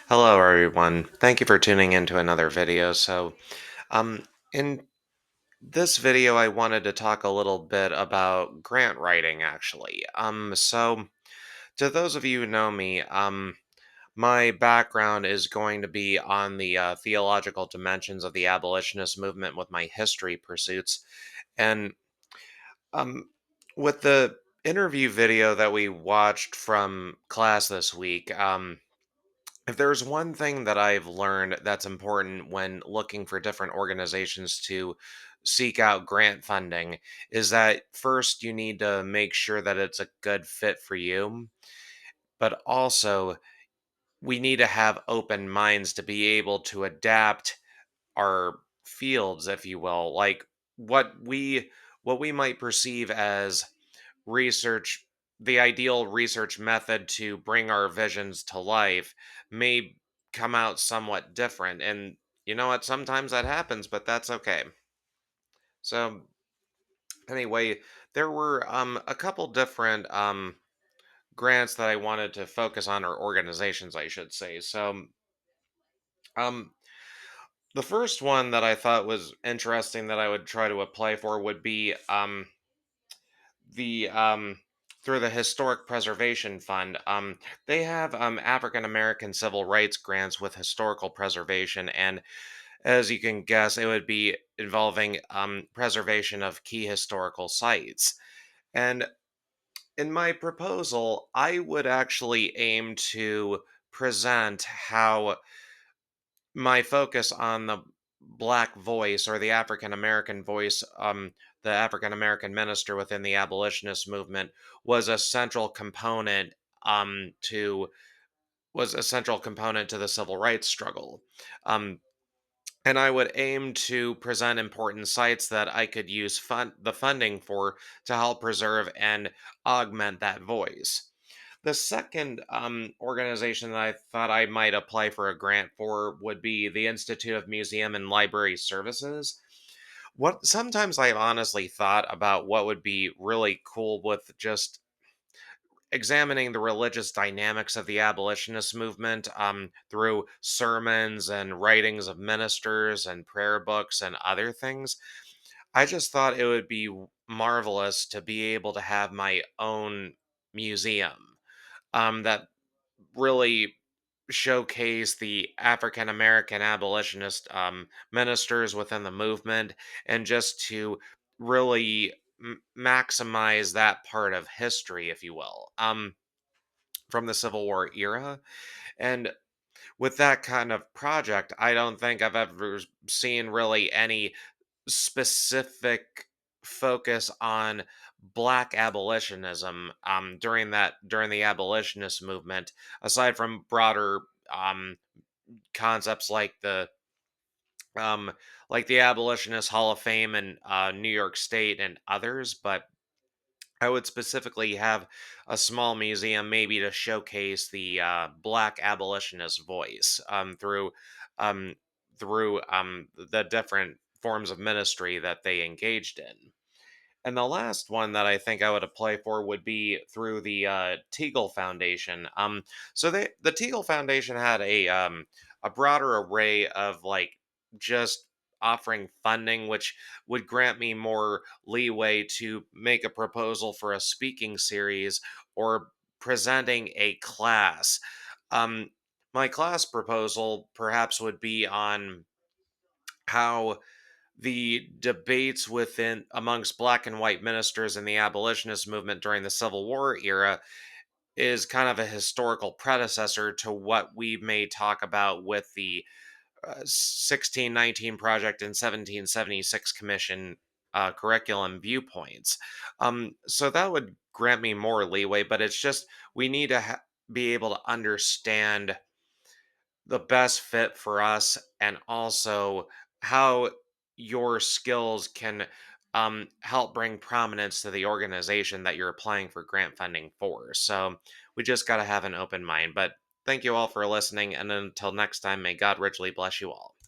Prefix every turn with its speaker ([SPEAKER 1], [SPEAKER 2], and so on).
[SPEAKER 1] Hello, everyone. Thank you for tuning into another video. Um, in this video, I wanted to talk a little bit about grant writing, actually. To those of you who know me, my background is going to be on the theological dimensions of the abolitionist movement with my history pursuits. And um, with the interview video that we watched from class this week, if there's one thing that I've learned that's important when looking for different organizations to seek out grant funding is that first you need to make sure that it's a good fit for you, but also we need to have open minds to be able to adapt our fields, if you will, like what we what we might perceive as research the ideal research method to bring our visions to life may come out somewhat different, and you know what, sometimes that happens, but that's okay. So anyway, there were a couple different grants that I wanted to focus on, or organizations I should say. Um the first one that I thought was interesting that I would try to apply for would be the through the Historic Preservation Fund. They have African American civil rights grants with historical preservation, and as you can guess, it would be involving preservation of key historical sites. And in my proposal, I would actually aim to present how my focus on the black voice, or the African American voice, the African American minister within the abolitionist movement, was a central component to the civil rights struggle. Um, and I would aim to present important sites that I could use the funding for to help preserve and augment that voice. The second organization that I thought I might apply for a grant for would be the Institute of Museum and Library Services. What sometimes I've honestly thought about what would be really cool with just examining the religious dynamics of the abolitionist movement through sermons and writings of ministers and prayer books and other things. I just thought it would be marvelous to be able to have my own museum that really showcase the African American abolitionist ministers within the movement, and just to really maximize that part of history, if you will, from the Civil War era. And with that kind of project, I don't think I've ever seen really any specific focus on black abolitionism during the abolitionist movement, aside from broader um concepts um like the abolitionist hall of fame in New York State and others. But I would specifically have a small museum, maybe to showcase the black abolitionist voice um the different forms of ministry that they engaged in. And the last one that I think I would apply for would be through the Teagle Foundation. The Teagle Foundation had a broader array of, like, just offering funding, which would grant me more leeway to make a proposal for a speaking series or presenting a class. Um, my class proposal perhaps would be on how the debates within amongst black and white ministers in the abolitionist movement during the Civil War era is kind of a historical predecessor to what we may talk about with the 1619 Project and 1776 Commission curriculum viewpoints. So that would grant me more leeway, but it's just we need to be able to understand the best fit for us, and also how your skills can help bring prominence to the organization that you're applying for grant funding for. So we just got to have an open mind. But thank you all for listening, and until next time, may God richly bless you all.